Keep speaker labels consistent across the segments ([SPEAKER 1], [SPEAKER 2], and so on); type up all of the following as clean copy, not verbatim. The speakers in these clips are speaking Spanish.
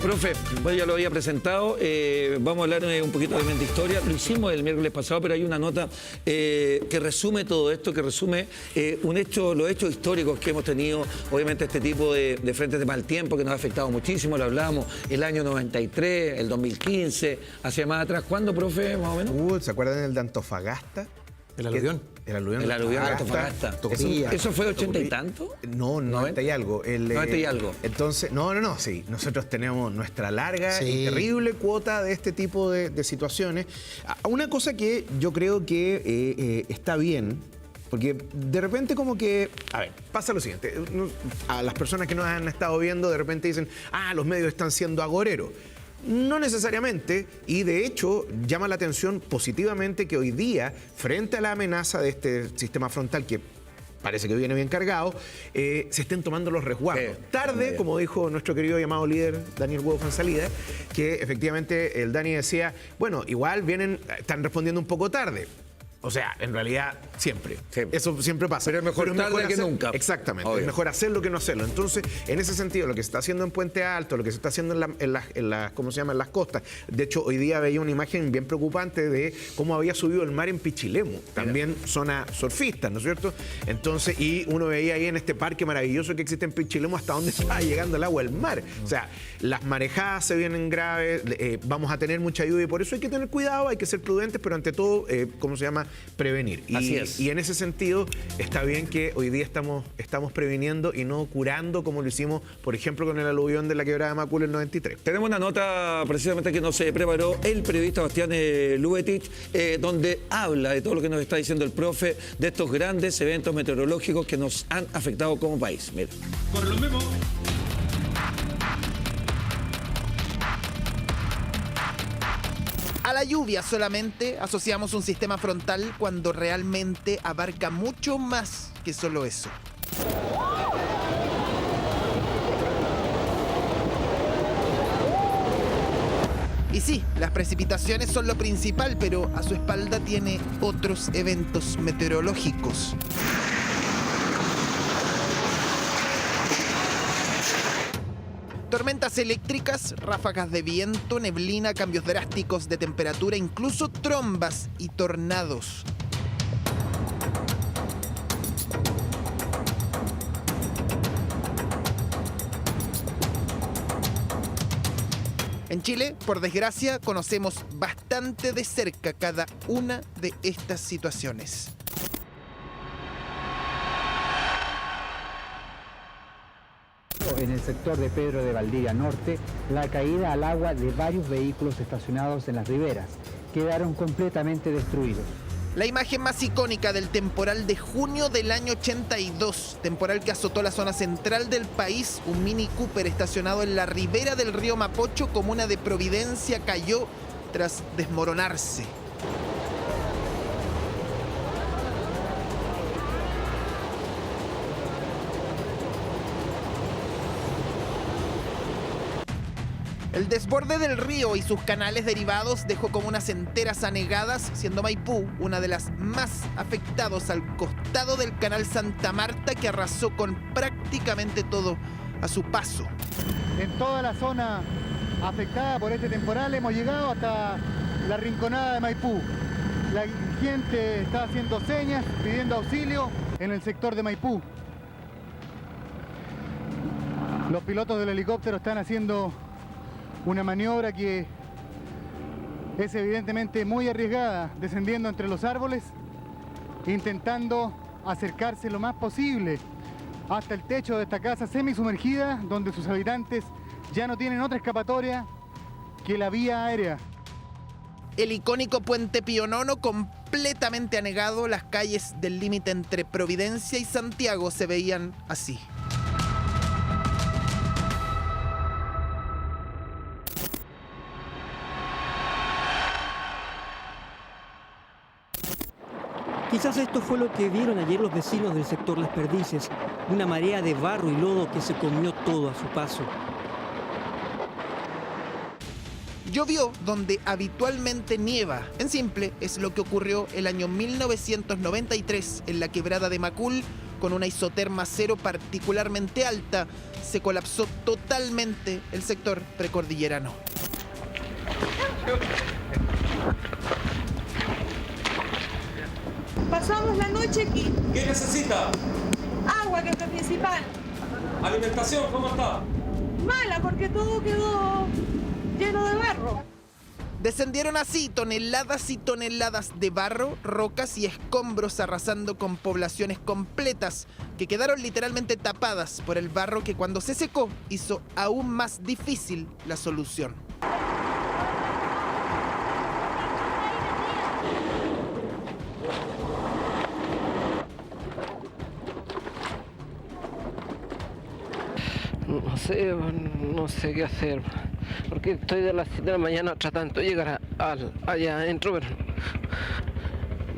[SPEAKER 1] Profe, bueno, ya lo había presentado, vamos a hablar un poquito de historia. Lo hicimos el miércoles pasado, pero hay una nota que resume todo esto, que resume los hechos históricos que hemos tenido. Obviamente este tipo de frentes de mal tiempo que nos ha afectado muchísimo, lo hablábamos el año 93, el 2015, hacia más atrás. ¿Cuándo, profe, más o menos?
[SPEAKER 2] ¿Se acuerdan del de Antofagasta?
[SPEAKER 3] ¿El aluvión?
[SPEAKER 2] El aluvión
[SPEAKER 1] de Antofagasta. ¿Eso fue 80 y tanto?
[SPEAKER 2] No, 90 y algo.
[SPEAKER 1] 90 y algo.
[SPEAKER 2] Entonces, no, sí. Nosotros tenemos nuestra larga y terrible cuota de este tipo de situaciones. Una cosa que yo creo que está bien, porque de repente como que, a ver, pasa lo siguiente, a las personas que nos han estado viendo de repente dicen, los medios están siendo agoreros. No necesariamente, y de hecho llama la atención positivamente que hoy día, frente a la amenaza de este sistema frontal que parece que viene bien cargado, se estén tomando los resguardos. Tarde, como dijo nuestro querido y amado líder Daniel Hugo Fonsalida, que efectivamente el Dani decía, bueno, igual están respondiendo un poco tarde. O sea, en realidad, siempre. Eso siempre pasa.
[SPEAKER 1] Pero es mejor tarde que nunca.
[SPEAKER 2] Exactamente.
[SPEAKER 1] Obvio.
[SPEAKER 2] Es mejor hacerlo que no hacerlo. Entonces, en ese sentido, lo que se está haciendo en Puente Alto, lo que se está haciendo en las ¿cómo se llama? En las costas. De hecho, hoy día veía una imagen bien preocupante de cómo había subido el mar en Pichilemu. También zona surfista, ¿no es cierto? Entonces, y uno veía ahí en este parque maravilloso que existe en Pichilemu hasta dónde estaba llegando el agua del mar. O sea, las marejadas se vienen graves, vamos a tener mucha lluvia y por eso hay que tener cuidado, hay que ser prudentes, pero ante todo, ¿cómo se llama? Prevenir.
[SPEAKER 1] Así es.
[SPEAKER 2] Y en ese sentido está bien que hoy día estamos previniendo y no curando como lo hicimos, por ejemplo, con el aluvión de la quebrada de Macul en 93.
[SPEAKER 1] Tenemos una nota precisamente que nos preparó el periodista Bastián Lubetich, donde habla de todo lo que nos está diciendo el profe, de estos grandes eventos meteorológicos que nos han afectado como país. Mira.
[SPEAKER 4] Corre los memos.
[SPEAKER 5] A la lluvia solamente asociamos un sistema frontal cuando realmente abarca mucho más que solo eso. Y sí, las precipitaciones son lo principal, pero a su espalda tiene otros eventos meteorológicos. Tormentas eléctricas, ráfagas de viento, neblina, cambios drásticos de temperatura, incluso trombas y tornados. En Chile, por desgracia, conocemos bastante de cerca cada una de estas situaciones.
[SPEAKER 6] En el sector de Pedro de Valdivia Norte, la caída al agua de varios vehículos estacionados en las riberas quedaron completamente destruidos.
[SPEAKER 5] La imagen más icónica del temporal de junio del año 82, temporal que azotó la zona central del país, un Mini Cooper estacionado en la ribera del río Mapocho, comuna de Providencia, cayó tras desmoronarse. El desborde del río y sus canales derivados dejó comunas enteras anegadas, siendo Maipú una de las más afectadas al costado del canal Santa Marta, que arrasó con prácticamente todo a su paso.
[SPEAKER 6] En toda la zona afectada por este temporal hemos llegado hasta la rinconada de Maipú. La gente está haciendo señas, pidiendo auxilio en el sector de Maipú. Los pilotos del helicóptero están haciendo una maniobra que es evidentemente muy arriesgada, descendiendo entre los árboles, intentando acercarse lo más posible hasta el techo de esta casa semisumergida, donde sus habitantes ya no tienen otra escapatoria que la vía aérea.
[SPEAKER 5] El icónico puente Pío IX completamente anegado, las calles del límite entre Providencia y Santiago se veían así.
[SPEAKER 7] Quizás esto fue lo que vieron ayer los vecinos del sector Las Perdices, una marea de barro y lodo que se comió todo a su paso.
[SPEAKER 5] Llovió donde habitualmente nieva. En simple, es lo que ocurrió el año 1993 en la quebrada de Macul, con una isoterma cero particularmente alta, se colapsó totalmente el sector precordillerano.
[SPEAKER 3] Pasamos la noche aquí.
[SPEAKER 4] ¿Qué necesita?
[SPEAKER 3] Agua, que es lo principal.
[SPEAKER 4] ¿Alimentación? ¿Cómo está?
[SPEAKER 3] Mala, porque todo quedó lleno de barro.
[SPEAKER 5] Descendieron así toneladas y toneladas de barro, rocas y escombros, arrasando con poblaciones completas que quedaron literalmente tapadas por el barro, que cuando se secó hizo aún más difícil la solución.
[SPEAKER 8] No sé qué hacer, porque estoy de las 7 de la mañana tratando de llegar allá adentro, pero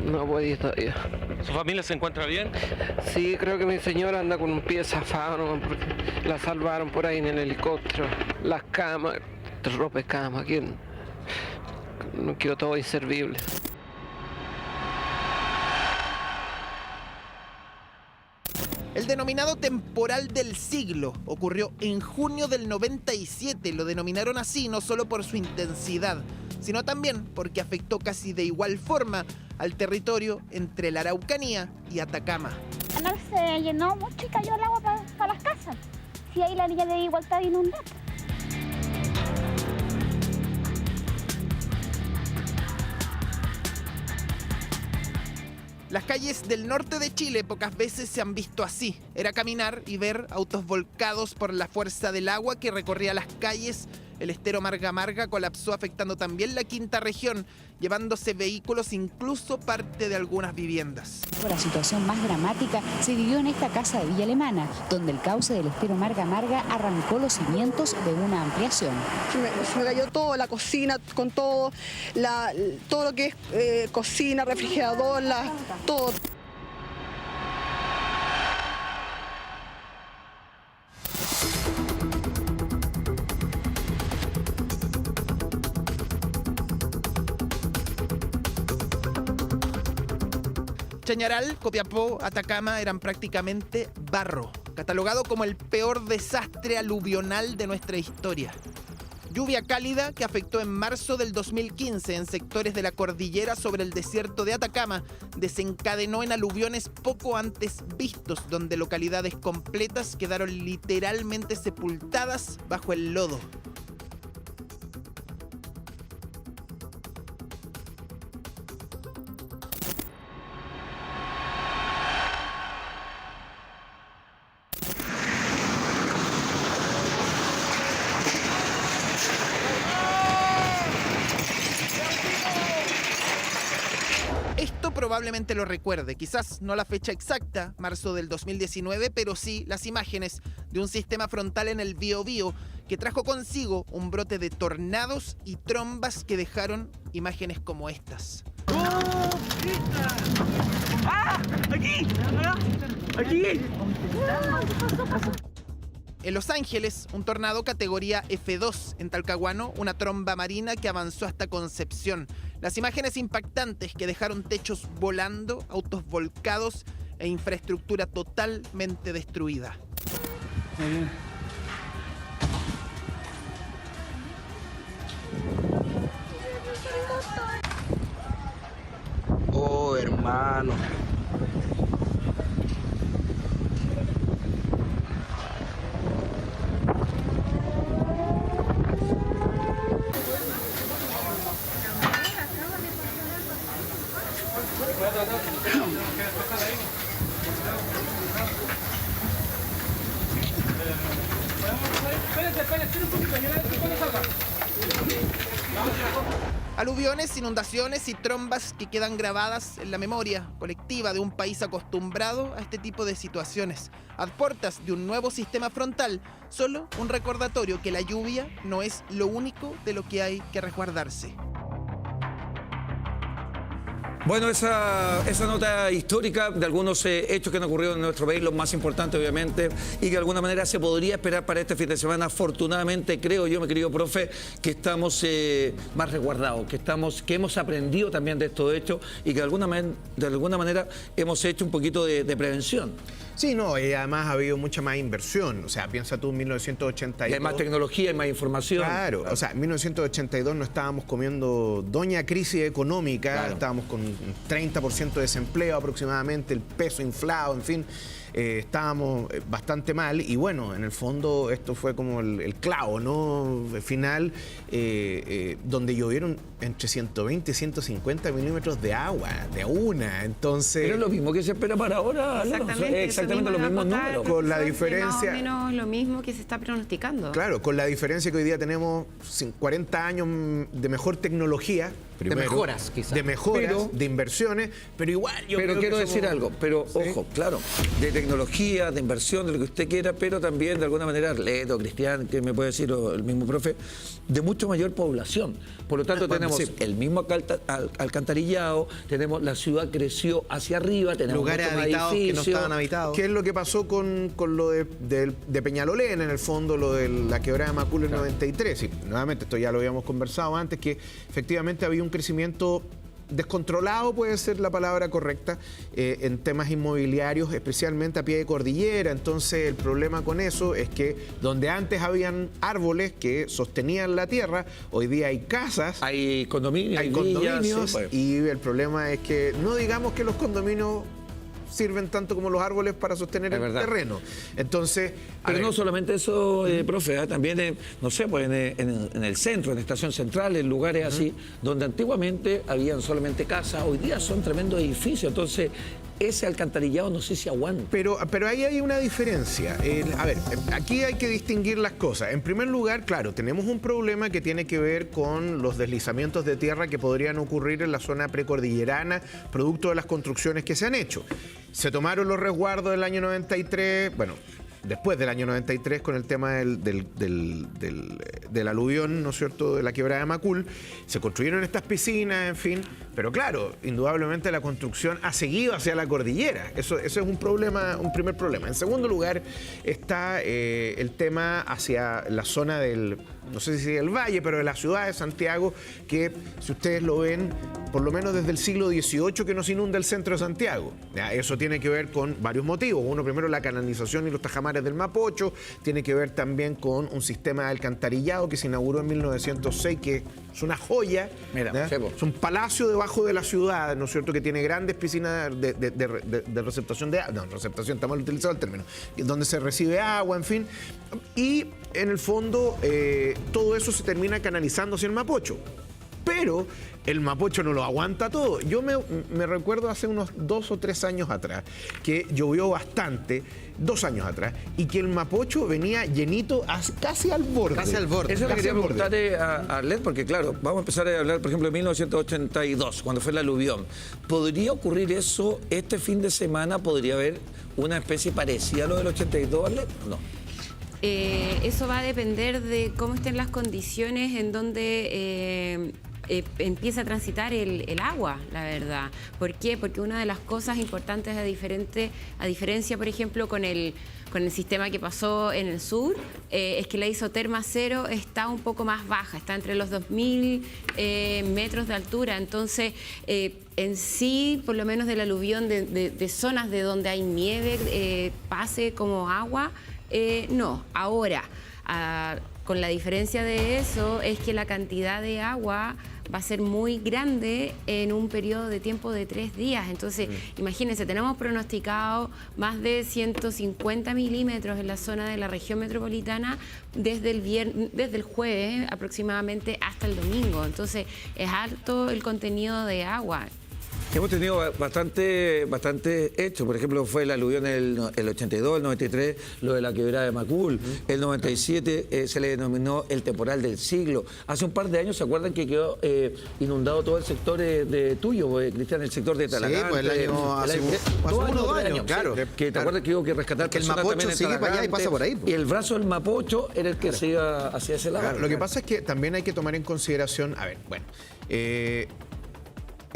[SPEAKER 8] no puedo todavía.
[SPEAKER 4] ¿Su familia se encuentra bien?
[SPEAKER 8] Sí, creo que mi señora anda con un pie zafado, ¿no? Porque la salvaron por ahí en el helicóptero. Las camas, ropa de cama, aquí no quiero todo inservible.
[SPEAKER 5] El denominado temporal del siglo ocurrió en junio del 97. Lo denominaron así no solo por su intensidad, sino también porque afectó casi de igual forma al territorio entre la Araucanía y Atacama.
[SPEAKER 9] El canal se llenó mucho y cayó el agua para las casas. Sí, ahí la línea de igualdad inundada.
[SPEAKER 5] Las calles del norte de Chile pocas veces se han visto así. Era caminar y ver autos volcados por la fuerza del agua que recorría las calles. El estero Marga Marga colapsó, afectando también la quinta región, llevándose vehículos, incluso parte de algunas viviendas.
[SPEAKER 10] La situación más dramática se vivió en esta casa de Villa Alemana, donde el cauce del estero Marga Marga arrancó los cimientos de una ampliación.
[SPEAKER 3] Se me cayó todo, la cocina, con todo, todo lo que es cocina, refrigerador, todo.
[SPEAKER 5] Chañaral, Copiapó, Atacama eran prácticamente barro, catalogado como el peor desastre aluvional de nuestra historia. Lluvia cálida que afectó en marzo del 2015 en sectores de la cordillera sobre el desierto de Atacama desencadenó en aluviones poco antes vistos, donde localidades completas quedaron literalmente sepultadas bajo el lodo. Esto probablemente lo recuerde, quizás no la fecha exacta, marzo del 2019, pero sí las imágenes de un sistema frontal en el Biobío que trajo consigo un brote de tornados y trombas que dejaron imágenes como estas. En Los Ángeles, un tornado categoría F2. En Talcahuano, una tromba marina que avanzó hasta Concepción. Las imágenes impactantes que dejaron techos volando, autos volcados e infraestructura totalmente destruida.
[SPEAKER 8] Oh, hermano.
[SPEAKER 5] Aluviones, inundaciones y trombas que quedan grabadas en la memoria colectiva de un país acostumbrado a este tipo de situaciones. A puertas de un nuevo sistema frontal, solo un recordatorio que la lluvia no es lo único de lo que hay que resguardarse.
[SPEAKER 1] Bueno, esa nota histórica de algunos hechos que han ocurrido en nuestro país, los más importantes obviamente, y que de alguna manera se podría esperar para este fin de semana. Afortunadamente, creo yo, mi querido profe, que estamos más resguardados, que hemos aprendido también de estos hechos y que de alguna manera hemos hecho un poquito de prevención.
[SPEAKER 2] Sí, no, y además ha habido mucha más inversión. O sea, piensa tú en 1982.
[SPEAKER 1] Y hay más tecnología, hay más información.
[SPEAKER 2] Claro, o sea, en 1982 no estábamos comiendo doña crisis económica, estábamos con un 30% de desempleo aproximadamente, el peso inflado, en fin. Estábamos bastante mal y bueno, en el fondo esto fue como el clavo, ¿no? Final, donde llovieron entre 120 y 150 milímetros de agua, de una, entonces...
[SPEAKER 1] Pero es lo mismo que se espera para ahora, exactamente los mismos números.
[SPEAKER 2] Con la diferencia...
[SPEAKER 11] Más o menos lo mismo que se está pronosticando.
[SPEAKER 2] Claro, con la diferencia que hoy día tenemos 40 años de mejor tecnología. Primero,
[SPEAKER 12] de mejoras, quizás.
[SPEAKER 2] De mejoras, de inversiones, pero igual yo
[SPEAKER 1] Pero
[SPEAKER 2] creo
[SPEAKER 1] quiero
[SPEAKER 2] que
[SPEAKER 1] decir algo, pero
[SPEAKER 2] ¿sí?
[SPEAKER 1] ojo, claro, de tecnología, de inversión, de lo que usted quiera, pero también de alguna manera, Arleto, Cristian, que me puede decir, o el mismo profe, de mucho mayor población. Por lo tanto, tenemos el mismo alcantarillado, tenemos la ciudad creció hacia arriba, tenemos
[SPEAKER 12] lugares habitados que no estaban habitados.
[SPEAKER 2] ¿Qué es lo que pasó con lo de Peñalolén, en el fondo, lo de la quebrada de Macul en 93? Y nuevamente, esto ya lo habíamos conversado antes, que efectivamente había un crecimiento descontrolado, puede ser la palabra correcta, en temas inmobiliarios, especialmente a pie de cordillera. Entonces el problema con eso es que donde antes habían árboles que sostenían la tierra, hoy día hay casas,
[SPEAKER 1] hay condominios,
[SPEAKER 2] villas,
[SPEAKER 1] sí, pues.
[SPEAKER 2] Y el problema es que no digamos que los condominios sirven tanto como los árboles para sostener el terreno. Entonces,
[SPEAKER 1] pero no solamente eso, profe, también, no sé, pues en el centro, en Estación Central, en lugares así, donde antiguamente habían solamente casas, hoy día son tremendos edificios. Entonces, ese alcantarillado no sé si aguanta.
[SPEAKER 2] Pero ahí hay una diferencia. A ver, aquí hay que distinguir las cosas. En primer lugar, claro, tenemos un problema que tiene que ver con los deslizamientos de tierra que podrían ocurrir en la zona precordillerana, producto de las construcciones que se han hecho. Se tomaron los resguardos del año 93, bueno, después del año 93 con el tema del aluvión, ¿no es cierto?, de la quebrada de Macul. Se construyeron estas piscinas, en fin. Pero claro, indudablemente la construcción ha seguido hacia la cordillera. Eso es un problema, un primer problema. En segundo lugar está el tema hacia la zona del, no sé si del valle, pero de la ciudad de Santiago, que si ustedes lo ven, por lo menos desde el siglo XVIII que nos inunda el centro de Santiago. ¿Ya? Eso tiene que ver con varios motivos. Uno, primero, la canalización y los tajamares del Mapocho. Tiene que ver también con un sistema de alcantarillado que se inauguró en 1906, que es una joya.
[SPEAKER 1] Mira,
[SPEAKER 2] es un palacio debajo de la ciudad, ¿no es cierto?, que tiene grandes piscinas de receptación de agua. No, receptación, está mal utilizado el término. Donde se recibe agua, en fin. Y en el fondo, todo eso se termina canalizando hacia el Mapocho. Pero el Mapocho no lo aguanta todo. Yo me recuerdo hace unos 2 o 3 años atrás que llovió bastante, 2 años atrás, y que el Mapocho venía llenito casi al borde.
[SPEAKER 12] Casi al borde.
[SPEAKER 1] Eso le quería preguntarle a Arlet, porque claro, vamos a empezar a hablar, por ejemplo, de 1982, cuando fue el aluvión. ¿Podría ocurrir eso este fin de semana? ¿Podría haber una especie parecida a lo del 82, Arlet? No.
[SPEAKER 11] Eso va a depender de cómo estén las condiciones en donde empieza a transitar el agua, la verdad. ¿Por qué? Porque una de las cosas importantes a diferencia, por ejemplo, con el sistema que pasó en el sur, es que la isoterma cero está un poco más baja, está entre los 2.000 metros de altura. Entonces, en sí, por lo menos del aluvión de zonas de donde hay nieve, pase como agua, no. Ahora, con la diferencia de eso es que la cantidad de agua va a ser muy grande en un periodo de tiempo de 3 días. Entonces, imagínense, tenemos pronosticado más de 150 milímetros en la zona de la región metropolitana desde el jueves aproximadamente hasta el domingo. Entonces, es alto el contenido de agua.
[SPEAKER 1] Hemos tenido bastante hecho. Por ejemplo, fue el aluvión el 82, el 93, lo de la quebrada de Macul. El 97 se le denominó el temporal del siglo. Hace un par de años, ¿se acuerdan que quedó inundado todo el sector de tuyo, Cristian, el sector de Talagante?
[SPEAKER 12] Sí, pues el año hace unos 2 años, claro.
[SPEAKER 1] Que te acuerdas que hubo que rescatar
[SPEAKER 12] que el Mapocho sigue para allá y pasa por ahí.
[SPEAKER 1] Y el brazo del Mapocho era el que se iba hacia ese lado.
[SPEAKER 2] Claro, lo que pasa es que también hay que tomar en consideración,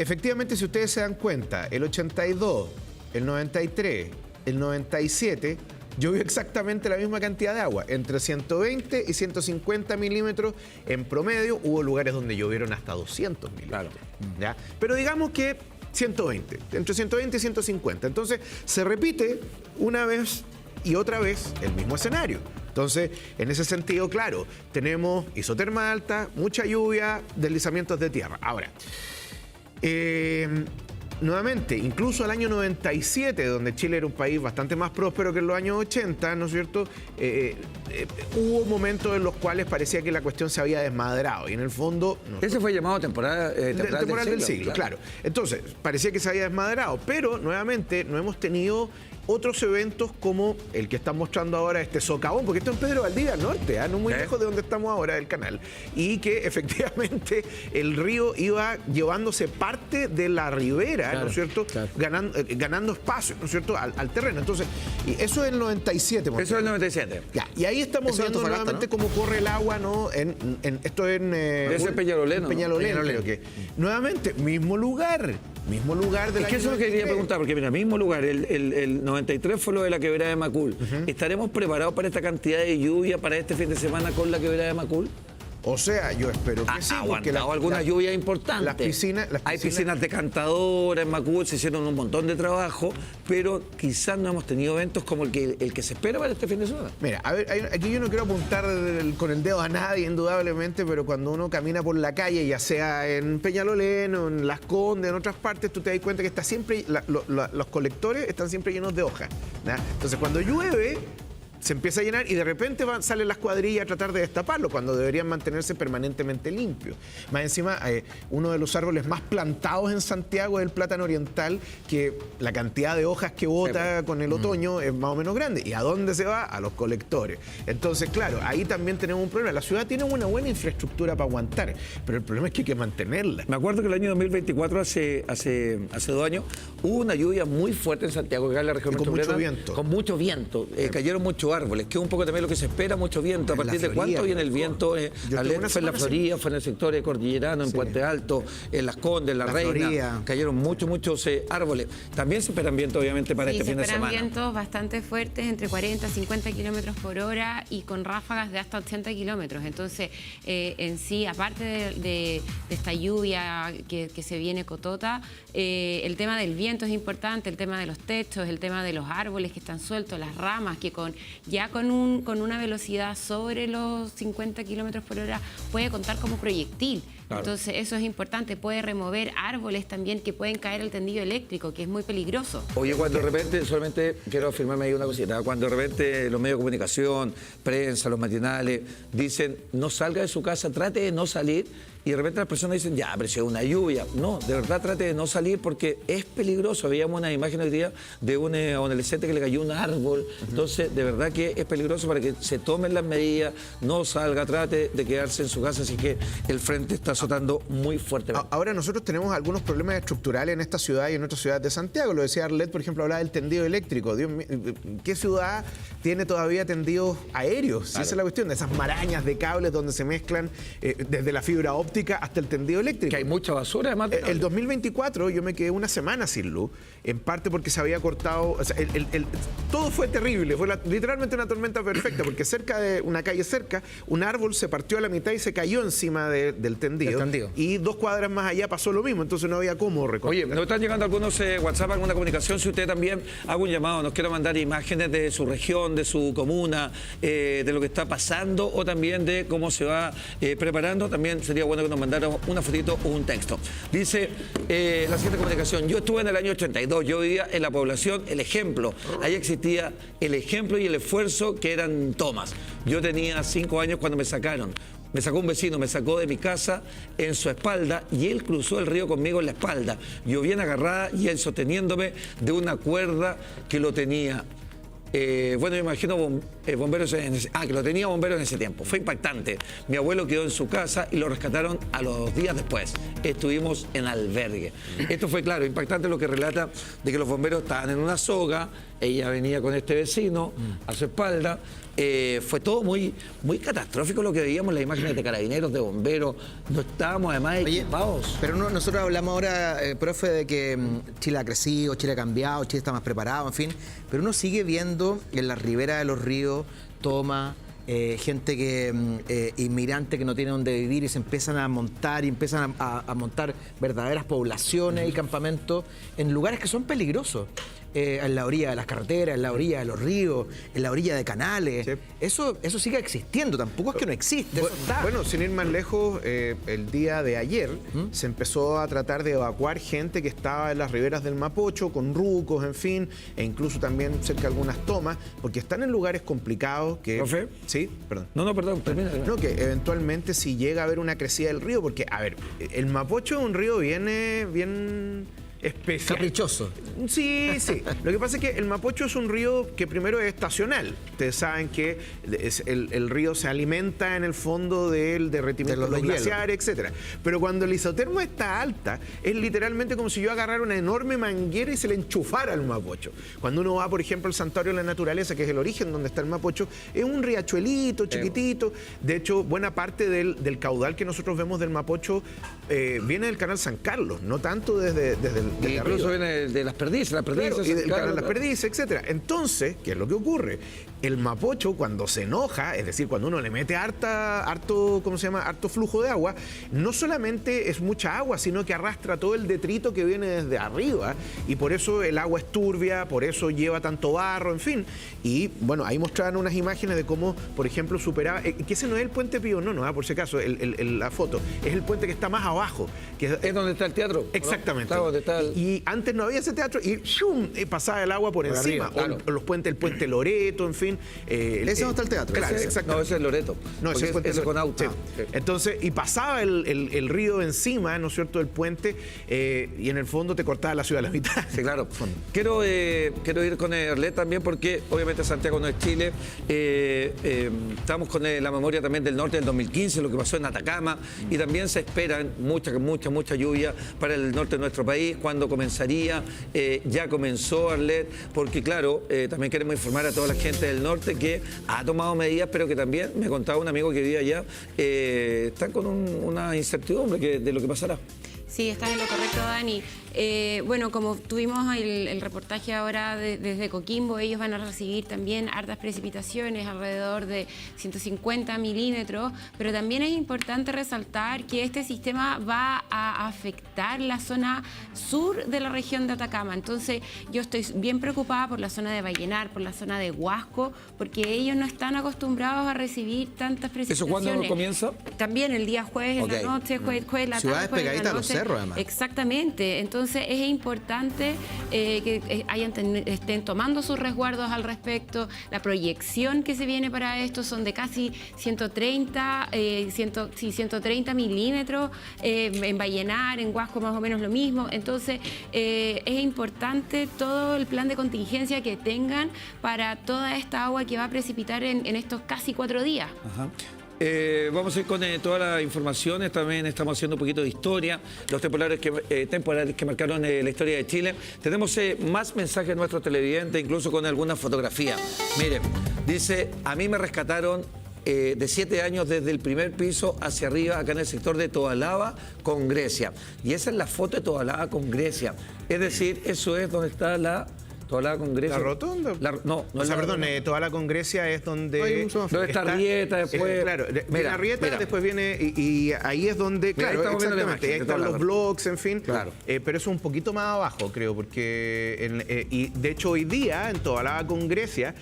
[SPEAKER 2] efectivamente, si ustedes se dan cuenta, el 82, el 93, el 97, llovió exactamente la misma cantidad de agua, entre 120 y 150 milímetros en promedio. Hubo lugares donde llovieron hasta 200 milímetros. ¿Ya? Pero digamos que 120, entre 120 y 150. Entonces, se repite una vez y otra vez el mismo escenario. Entonces, en ese sentido, claro, tenemos isoterma alta, mucha lluvia, deslizamientos de tierra. Ahora, nuevamente, incluso el año 97, donde Chile era un país bastante más próspero que en los años 80, ¿no es cierto? Hubo momentos en los cuales parecía que la cuestión se había desmadrado y en el fondo...
[SPEAKER 1] Ese fue llamado temporal
[SPEAKER 2] del siglo, claro. Entonces, parecía que se había desmadrado, pero nuevamente no hemos tenido otros eventos como el que están mostrando ahora, este socavón, porque esto es en Pedro Valdivia Norte, no muy lejos de donde estamos ahora del canal, y que efectivamente el río iba llevándose parte de la ribera, ¿no es cierto? Ganando espacio, ¿no es cierto? Al terreno. Entonces, y eso es el 97.
[SPEAKER 1] Eso es el 97.
[SPEAKER 2] Ya, y ahí estamos viendo nuevamente cómo corre el agua, ¿no? Esto en...
[SPEAKER 1] Eso es Peñalolén.
[SPEAKER 2] Peñalolén, creo que. Nuevamente, mismo lugar de la...
[SPEAKER 1] Es que eso es lo que quería preguntar, porque mira, mismo lugar, el 93 fue lo de la quebrada de Macul. ¿Estaremos preparados para esta cantidad de lluvia para este fin de semana con la quebrada de Macul?
[SPEAKER 2] O sea, yo espero que sí.
[SPEAKER 1] Ha aguantado algunas lluvias importantes. Hay piscinas decantadoras en Macul, se hicieron un montón de trabajo, pero quizás no hemos tenido eventos como el que se espera para este fin de semana.
[SPEAKER 2] Mira, a ver, aquí yo no quiero apuntar con el dedo a nadie, indudablemente, pero cuando uno camina por la calle, ya sea en Peñalolén o en Las Condes, en otras partes, tú te das cuenta que está siempre los colectores están siempre llenos de hojas, ¿no? Entonces, cuando llueve, se empieza a llenar y de repente salen las cuadrillas a tratar de destaparlo cuando deberían mantenerse permanentemente limpios. Más encima, uno de los árboles más plantados en Santiago es el plátano oriental, que la cantidad de hojas que bota con el otoño es más o menos grande. ¿Y a dónde se va? A los colectores. Entonces, claro, ahí también tenemos un problema. La ciudad tiene una buena infraestructura para aguantar, pero el problema es que hay que mantenerla.
[SPEAKER 1] Me acuerdo que el año 2024, hace 2 años, hubo una lluvia muy fuerte en Santiago, que es la región metropolitana, con mucho viento. Cayeron muchos árboles, que es un poco también lo que se espera, mucho viento. ¿A partir de cuánto viene el viento? Fue en la Florida, fue en el sector de Cordillerano, en Puente Alto, en Las Condes, en La Reina. Florida. Cayeron muchos árboles. También se esperan vientos, obviamente, para este fin de semana.
[SPEAKER 11] Se esperan vientos bastante fuertes, entre 40 y 50 kilómetros por hora y con ráfagas de hasta 80 kilómetros. Entonces, en sí, aparte de esta lluvia que se viene cotota, el tema del viento es importante, el tema de los techos, el tema de los árboles que están sueltos, las ramas, que con una velocidad sobre los 50 kilómetros por hora puede contar como proyectil. Claro. Entonces eso es importante, puede remover árboles también que pueden caer al tendido eléctrico, que es muy peligroso.
[SPEAKER 1] Oye, cuando de repente, solamente quiero afirmarme ahí una cosita, cuando de repente los medios de comunicación, prensa, los matinales, dicen no salga de su casa, trate de no salir, y de repente las personas dicen, ya, pero si es una lluvia. No, de verdad trate de no salir porque es peligroso. Veíamos una imagen hoy día de un adolescente que le cayó un árbol. Entonces, de verdad que es peligroso para que se tomen las medidas, no salga, trate de quedarse en su casa, así que el frente está azotando muy fuertemente.
[SPEAKER 2] Ahora nosotros tenemos algunos problemas estructurales en esta ciudad y en otras ciudades de Santiago. Lo decía Arlet, por ejemplo, hablaba del tendido eléctrico. Dios mío, ¿qué ciudad tiene todavía tendidos aéreos? Claro. Esa es la cuestión, de esas marañas de cables donde se mezclan desde la fibra óptica hasta el tendido eléctrico.
[SPEAKER 1] Que hay mucha basura, además.
[SPEAKER 2] El 2024 yo me quedé una semana sin luz, en parte porque se había cortado, o sea, todo fue terrible, fue literalmente una tormenta perfecta, porque cerca de una calle cerca, un árbol se partió a la mitad y se cayó encima del tendido. Y 2 cuadras más allá pasó lo mismo, entonces no había cómo recortar.
[SPEAKER 1] Oye, nos están llegando algunos WhatsApp, alguna comunicación, si usted también haga un llamado, nos quiere mandar imágenes de su región, de su comuna, de lo que está pasando o también de cómo se va preparando, también sería bueno que nos mandara una fotito o un texto. Dice la siguiente comunicación, yo estuve en el año 82, yo vivía en la población El Ejemplo, ahí existía El Ejemplo y El Esfuerzo, que eran tomas. Yo tenía 5 años cuando me sacaron. Me sacó un vecino, me sacó de mi casa en su espalda y él cruzó el río conmigo en la espalda. Yo bien agarrada y él sosteniéndome de una cuerda que lo tenía. Bueno, me imagino bomberos que lo tenía bomberos en ese tiempo. Fue impactante. Mi abuelo quedó en su casa y lo rescataron a los días después. Estuvimos en albergue. Esto fue, claro, impactante lo que relata de que los bomberos estaban en una soga, ella venía con este vecino a su espalda. Fue todo muy catastrófico lo que veíamos, las imágenes de carabineros, de bomberos. No estábamos además equipados.
[SPEAKER 12] Pero nosotros hablamos ahora, profe, de que Chile ha crecido, Chile ha cambiado, Chile está más preparado, en fin. Pero uno sigue viendo en la ribera de los ríos tomas, gente que inmigrante que no tiene donde vivir y se empiezan a montar y empiezan a montar verdaderas poblaciones y campamentos en lugares que son peligrosos. En la orilla de las carreteras, en la orilla de los ríos, en la orilla de canales. Sí. Eso sigue existiendo, tampoco es que no existe. Eso está.
[SPEAKER 2] Bueno, sin ir más lejos, el día de ayer se empezó a tratar de evacuar gente que estaba en las riberas del Mapocho, con rucos, en fin, e incluso también cerca de algunas tomas, porque están en lugares complicados que...
[SPEAKER 1] ¿Profe?
[SPEAKER 2] Sí, perdón.
[SPEAKER 1] No, perdón, termina.
[SPEAKER 2] No, que eventualmente si llega a haber una crecida del río, porque, a ver, el Mapocho es un río bien especial.
[SPEAKER 12] Caprichoso.
[SPEAKER 2] Sí. Lo que pasa es que el Mapocho es un río que primero es estacional. Ustedes saben que el río se alimenta en el fondo del derretimiento de los glaciares, etc. Pero cuando el isotermo está alta, es literalmente como si yo agarrara una enorme manguera y se le enchufara al Mapocho. Cuando uno va, por ejemplo, al Santuario de la Naturaleza, que es el origen donde está el Mapocho, es un riachuelito chiquitito. De hecho, buena parte del caudal que nosotros vemos del Mapocho viene del canal San Carlos, no tanto desde
[SPEAKER 1] incluso viene de las perdices,
[SPEAKER 2] claro, y del canal Las Perdices, etcétera. Entonces, ¿qué es lo que ocurre? El Mapocho, cuando se enoja, es decir, cuando uno le mete harto flujo de agua, no solamente es mucha agua, sino que arrastra todo el detrito que viene desde arriba, y por eso el agua es turbia, por eso lleva tanto barro, en fin. Y bueno, ahí mostraban unas imágenes de cómo, por ejemplo, superaba, que ese no es el puente Pío Nono, por si acaso, la foto, es el puente que está más abajo. Que
[SPEAKER 1] es donde está el teatro.
[SPEAKER 2] Exactamente.
[SPEAKER 1] ¿No?
[SPEAKER 2] Y antes no había ese teatro y pasaba el agua por encima.
[SPEAKER 1] Arriba, claro.
[SPEAKER 2] O el puente Loreto, en fin.
[SPEAKER 12] ¿Ese no está el teatro?
[SPEAKER 2] Claro,
[SPEAKER 1] exacto. No, ese es Loreto.
[SPEAKER 2] No, ese es puente
[SPEAKER 1] con auto.
[SPEAKER 2] Sí. Entonces, y pasaba el río encima, ¿no es cierto?, del puente, y en el fondo te cortaba la ciudad a la mitad.
[SPEAKER 1] Sí, claro. Quiero ir con Arlet también porque obviamente Santiago no es Chile. Estamos con la memoria también del norte del 2015, lo que pasó en Atacama, y también se esperan mucha lluvia para el norte de nuestro país. ¿Cuándo comenzaría? Ya comenzó, Arlet, porque claro, también queremos informar a toda la gente del norte que ha tomado medidas, pero que también me contaba un amigo que vive allá, están con una incertidumbre de lo que pasará.
[SPEAKER 11] Sí, estás en lo correcto, Dani. Bueno, como tuvimos el reportaje ahora desde Coquimbo, ellos van a recibir también hartas precipitaciones, alrededor de 150 milímetros, pero también es importante resaltar que este sistema va a afectar la zona sur de la región de Atacama. Entonces, yo estoy bien preocupada por la zona de Vallenar, por la zona de Huasco, porque ellos no están acostumbrados a recibir tantas precipitaciones.
[SPEAKER 1] ¿Eso cuándo comienza?
[SPEAKER 11] También el día jueves en la noche, jueves en la tarde.
[SPEAKER 12] Ciudades pegaditas a los cerros, además.
[SPEAKER 11] Exactamente. Entonces es importante que estén tomando sus resguardos al respecto. La proyección que se viene para esto son de casi 130 milímetros, en Vallenar, en Huasco más o menos lo mismo. Entonces es importante todo el plan de contingencia que tengan para toda esta agua que va a precipitar en estos casi 4 días.
[SPEAKER 1] Ajá. Vamos a ir con todas las informaciones. También estamos haciendo un poquito de historia, los temporales que marcaron la historia de Chile. Tenemos más mensajes de nuestros televidentes, incluso con alguna fotografía. Miren, dice, a mí me rescataron de 7 años desde el primer piso hacia arriba, acá en el sector de Tobalaba con Grecia. Y esa es la foto de Tobalaba con Grecia. Es decir, eso es donde está Tobalaba con Grecia.
[SPEAKER 2] ¿La rotonda? Tobalaba con Grecia es donde
[SPEAKER 1] está Arrieta, después...
[SPEAKER 2] claro, mira, Arrieta, después viene y ahí es donde... Claro, exactamente, ahí están los blogs, en fin. Claro. Pero eso es un poquito más abajo, creo, porque... y de hecho hoy día, en Tobalaba con Grecia,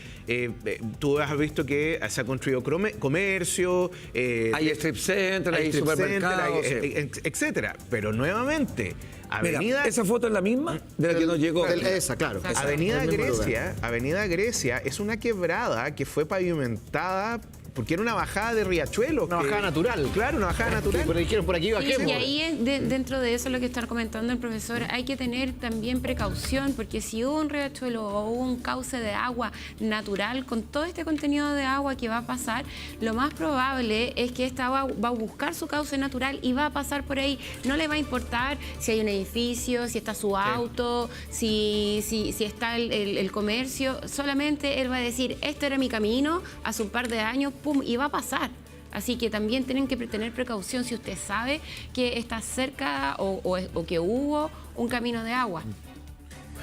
[SPEAKER 2] tú has visto que se ha construido comercio...
[SPEAKER 1] hay strip center, hay supermercados,
[SPEAKER 2] etcétera. Pero nuevamente...
[SPEAKER 1] Mira, ¿esa foto es la misma de la que nos llegó?
[SPEAKER 12] Esa, claro.
[SPEAKER 2] Avenida Grecia es una quebrada que fue pavimentada porque era una bajada de riachuelos.
[SPEAKER 12] Una bajada natural.
[SPEAKER 2] Claro, una bajada natural.
[SPEAKER 12] Pero dijeron, por aquí bajemos.
[SPEAKER 11] Y ahí, dentro de eso, lo que está comentando el profesor, hay que tener también precaución, porque si hubo un riachuelo o hubo un cauce de agua natural, con todo este contenido de agua que va a pasar, lo más probable es que esta agua va a buscar su cauce natural y va a pasar por ahí. No le va a importar si hay un edificio, si está su auto, si está el comercio. Solamente él va a decir, este era mi camino hace un par de años, pum, y va a pasar. Así que también tienen que tener precaución si usted sabe que está cerca o que hubo un camino de agua.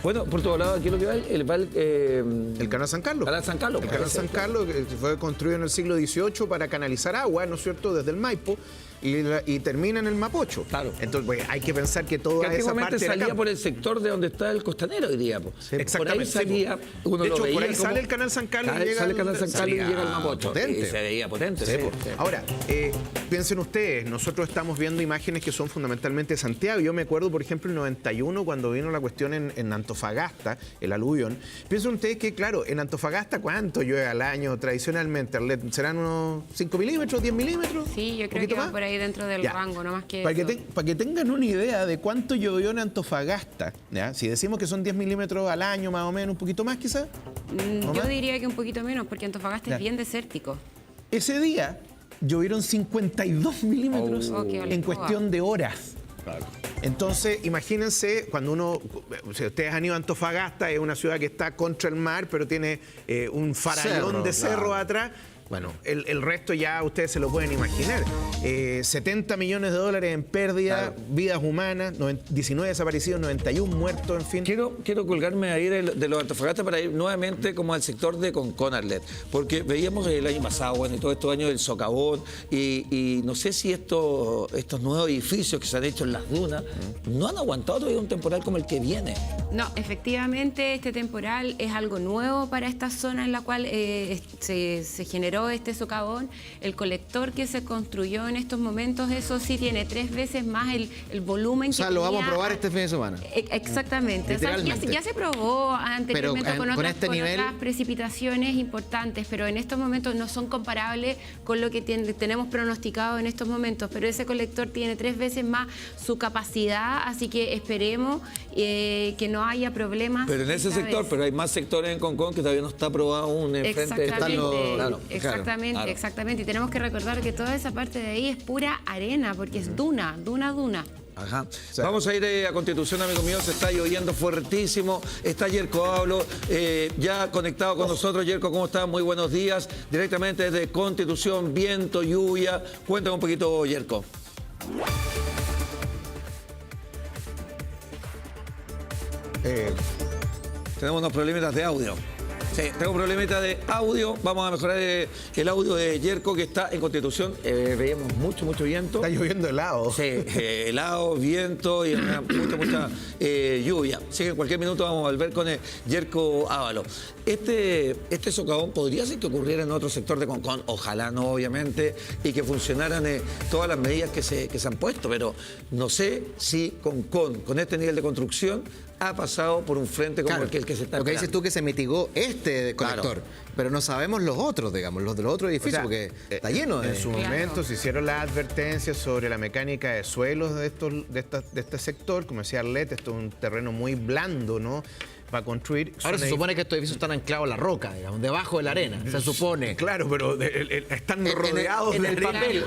[SPEAKER 1] Bueno, por todo lado, aquí lo que va
[SPEAKER 2] el Canal San Carlos.
[SPEAKER 1] Canal San Carlos.
[SPEAKER 2] El Canal San Carlos, que fue construido en el siglo XVIII para canalizar agua, ¿no es cierto?, desde el Maipo y termina en el Mapocho.
[SPEAKER 1] Claro.
[SPEAKER 2] Entonces, pues, hay que pensar que toda
[SPEAKER 1] que
[SPEAKER 2] esa parte
[SPEAKER 1] salía
[SPEAKER 2] era
[SPEAKER 1] por el sector de donde está el costanero hoy día.
[SPEAKER 2] Sí, exactamente.
[SPEAKER 1] Por ahí salía, uno
[SPEAKER 2] de
[SPEAKER 1] lo
[SPEAKER 2] hecho,
[SPEAKER 1] veía
[SPEAKER 2] por ahí
[SPEAKER 1] como,
[SPEAKER 2] sale el Canal San Carlos y llega
[SPEAKER 1] sale el Canal San Carlos y llega el Mapocho.
[SPEAKER 2] Potente.
[SPEAKER 1] Y se veía potente. Sí, sí.
[SPEAKER 2] Ahora, piensen ustedes, nosotros estamos viendo imágenes que son fundamentalmente de Santiago. Yo me acuerdo, por ejemplo, en 91, cuando vino la cuestión en Antofagasta, el aluvión. Piensen ustedes que, claro, en Antofagasta, ¿cuánto llueve al año tradicionalmente? ¿Serán unos 5 milímetros, 10 milímetros?
[SPEAKER 11] Sí, yo creo que va por ahí dentro del rango, no más que
[SPEAKER 2] para que tengan una idea de cuánto llovió en Antofagasta, ¿ya? Si decimos que son 10 milímetros al año, más o menos, un poquito más quizás.
[SPEAKER 11] Yo diría que un poquito menos, porque Antofagasta es bien desértico.
[SPEAKER 2] Ese día llovieron 52 milímetros en cuestión de horas.
[SPEAKER 1] Claro.
[SPEAKER 2] Entonces, imagínense, cuando si ustedes han ido a Antofagasta, es una ciudad que está contra el mar, pero tiene un farallón de cerro atrás. Bueno, el resto ya ustedes se lo pueden imaginar. 70 millones de dólares en pérdida, vidas humanas, 19 desaparecidos, 91 muertos, en fin.
[SPEAKER 1] Quiero colgarme ahí de los Antofagasta para ir nuevamente como al sector de Concón, Arlet, porque veíamos el año pasado, bueno, y todos estos años el socavón, y no sé si estos nuevos edificios que se han hecho en las dunas no han aguantado todavía un temporal como el que viene.
[SPEAKER 11] No, efectivamente este temporal es algo nuevo para esta zona en la cual se generó este socavón. El colector que se construyó en estos momentos, eso sí tiene 3 veces más el volumen que
[SPEAKER 12] O sea, lo vamos a probar este fin de semana.
[SPEAKER 11] Exactamente. O sea, ya se probó anteriormente
[SPEAKER 12] pero
[SPEAKER 11] con otras precipitaciones importantes, pero en estos momentos no son comparables con lo que tenemos pronosticado en estos momentos. Pero ese colector tiene 3 veces más su capacidad, así que esperemos que no haya problemas.
[SPEAKER 1] Pero en ese sector, pero hay más sectores en Concón que todavía no está aprobado aún frente de
[SPEAKER 11] Exactamente. Y tenemos que recordar que toda esa parte de ahí es pura arena, porque es duna.
[SPEAKER 1] Ajá. O sea, vamos a ir a Constitución, amigos míos. Se está lloviendo fuertísimo. Está Yerko Ábalos ya conectado con nosotros. Yerko, ¿cómo estás? Muy buenos días. Directamente desde Constitución, viento, lluvia. Cuéntame un poquito, Yerko. Tenemos unos problemitas de audio. Sí, tengo un problemita de audio. Vamos a mejorar el audio de Yerko, que está en Constitución. Veíamos mucho viento.
[SPEAKER 2] Está lloviendo helado.
[SPEAKER 1] Sí, helado, viento y mucha lluvia. Así que en cualquier minuto vamos a volver con Yerko Ábalos. Este socavón podría ser que ocurriera en otro sector de Concón. Ojalá no, obviamente, y que funcionaran todas las medidas que se han puesto. Pero no sé si Concón, con este nivel de construcción, ha pasado por un frente como el que se está
[SPEAKER 12] Lo que
[SPEAKER 1] esperando.
[SPEAKER 12] dices tú que se mitigó este colector, pero no sabemos los otros, digamos, los de los otros edificios, porque está lleno de...
[SPEAKER 2] En su momento se hicieron las advertencias sobre la mecánica de suelos de este sector. Como decía Arlet, esto es un terreno muy blando, ¿no?, para construir.
[SPEAKER 12] Ahora se supone que estos edificios están anclados a la roca, digamos, debajo de la arena, se supone.
[SPEAKER 2] Claro, pero están rodeados
[SPEAKER 12] en el papel.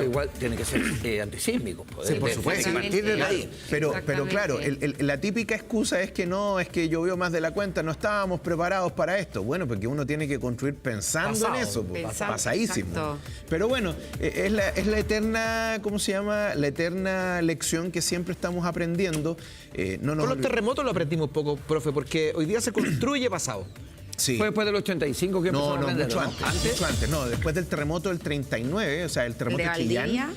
[SPEAKER 1] Igual tiene que ser antisísmico.
[SPEAKER 2] Sí, por supuesto. Pero claro, la típica excusa es que no, es que llovió más de la cuenta, no estábamos preparados para esto. Bueno, porque uno tiene que construir pensando en eso, pasadísimo. Exacto. Pero bueno, es la eterna, ¿cómo se llama? La eterna lección que siempre estamos aprendiendo.
[SPEAKER 12] Con los terremotos lo aprendimos poco, profe, porque hoy día se construye pasado.
[SPEAKER 2] Sí.
[SPEAKER 1] ¿Fue después del 85 que empezó a aprender?
[SPEAKER 2] Mucho antes. No, después del terremoto del 39, o sea, el terremoto de Chillán.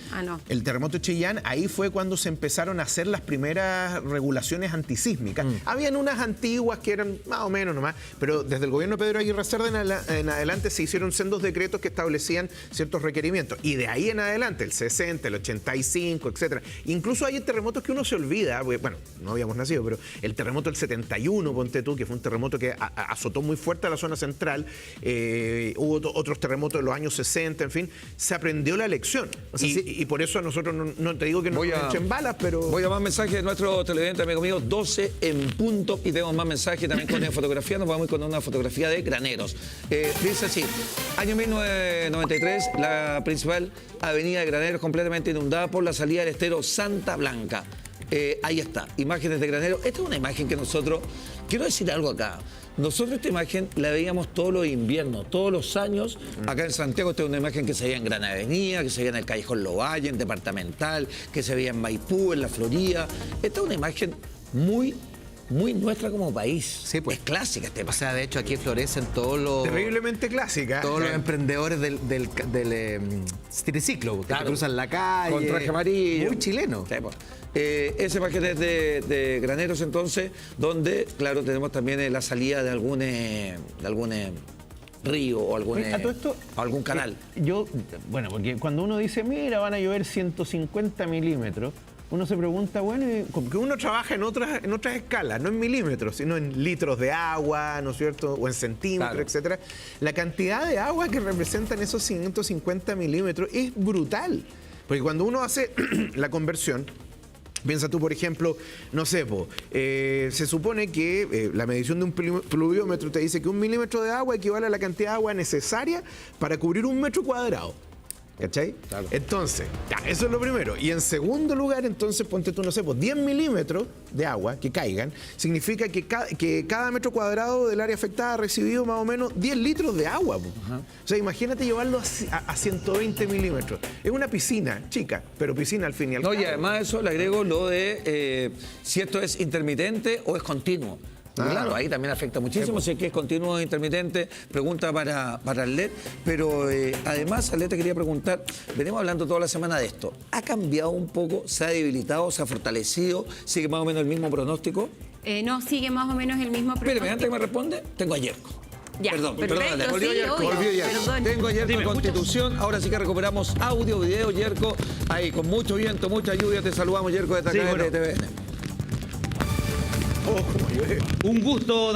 [SPEAKER 2] El terremoto de Chillán, ahí fue cuando se empezaron a hacer las primeras regulaciones antisísmicas. Habían unas antiguas que eran más o menos nomás, pero desde el gobierno de Pedro Aguirre Cerda en adelante se hicieron sendos decretos que establecían ciertos requerimientos. Y de ahí en adelante, el 60, el 85, etcétera. Incluso hay terremotos que uno se olvida, porque, bueno, no habíamos nacido, pero el terremoto del 71, ponte tú, que fue un terremoto que azotó muy fuerte a la zona central, hubo otros terremotos en los años 60, en fin, se aprendió la lección. O sea, y por eso a nosotros no te digo que nos echen balas, pero...
[SPEAKER 1] Voy a más mensajes de nuestro televidente, amigo mío, 12 en punto, y tenemos más mensajes también con fotografía. Nos vamos con una fotografía de graneros. Dice así, año 1993, la principal avenida de Graneros completamente inundada por la salida del estero Santa Blanca. Ahí está, imágenes de Graneros. Esta es una imagen que nosotros, quiero decir algo acá. Nosotros esta imagen la veíamos todos los inviernos, todos los años. Acá en Santiago esta es una imagen que se veía en Gran Avenida, que se veía en el Callejón Lovalle, en Departamental, que se veía en Maipú, en La Florida. Esta es una imagen muy muy nuestra como país.
[SPEAKER 12] Sí, pues.
[SPEAKER 1] Es clásica este
[SPEAKER 12] O sea, de hecho, aquí florecen todos los...
[SPEAKER 2] Terriblemente clásica.
[SPEAKER 12] Todos los emprendedores del triciclo, que
[SPEAKER 1] Claro.
[SPEAKER 12] cruzan la calle.
[SPEAKER 1] Con traje amarillo.
[SPEAKER 12] Muy chileno.
[SPEAKER 1] Sí, pues. Ese paquete es de graneros entonces, donde, claro, tenemos también la salida de algún río o algún,
[SPEAKER 2] Oye, a todo esto,
[SPEAKER 1] o algún canal.
[SPEAKER 2] Bueno, porque cuando uno dice, mira, van a llover 150 milímetros, uno se pregunta, bueno, porque uno trabaja en otras escalas, no en milímetros, sino en litros de agua, ¿no es cierto? O en centímetros,
[SPEAKER 1] Claro.
[SPEAKER 2] etcétera. La cantidad de agua que representan esos 150 milímetros es brutal. Porque cuando uno hace la conversión, piensa tú, por ejemplo, no sé, se supone que la medición de un pluviómetro te dice que 1 milímetro de agua equivale a la cantidad de agua necesaria para cubrir 1 metro cuadrado. ¿Cachai?
[SPEAKER 1] Claro.
[SPEAKER 2] Entonces, eso es lo primero. Y en segundo lugar, entonces, ponte tú, no sé, 10 milímetros de agua que caigan, significa que cada metro cuadrado del área afectada ha recibido más o menos 10 litros de agua. O sea, imagínate llevarlo a 120 milímetros. Es una piscina chica, pero piscina al fin y al cabo.
[SPEAKER 1] No, y además a eso le agrego lo de si esto es intermitente o es continuo. Porque, claro, ahí también afecta muchísimo si es que es continuo o intermitente. Pregunta para Arlet, pero además, Arlet, te quería preguntar, venimos hablando toda la semana de esto. ¿Ha cambiado un poco? ¿Se ha debilitado? ¿Se ha fortalecido? ¿Sigue más o menos el mismo pronóstico?
[SPEAKER 11] No, sigue más o menos el mismo
[SPEAKER 1] Espérame, antes que me responde, tengo a Yerko.
[SPEAKER 11] Ya,
[SPEAKER 1] Perdón,
[SPEAKER 11] perfecto,
[SPEAKER 1] perdónale.
[SPEAKER 11] sí,
[SPEAKER 1] Volvió Yerko,
[SPEAKER 11] obvio,
[SPEAKER 1] volvió Yerko.
[SPEAKER 11] perdón.
[SPEAKER 1] Tengo a Yerko en Constitución, ahora sí que recuperamos audio, video, Yerko. Ahí, con mucho viento, mucha lluvia, te saludamos, Yerko, desde acá de TVN.
[SPEAKER 2] Oh, como llueve.
[SPEAKER 13] Un gusto.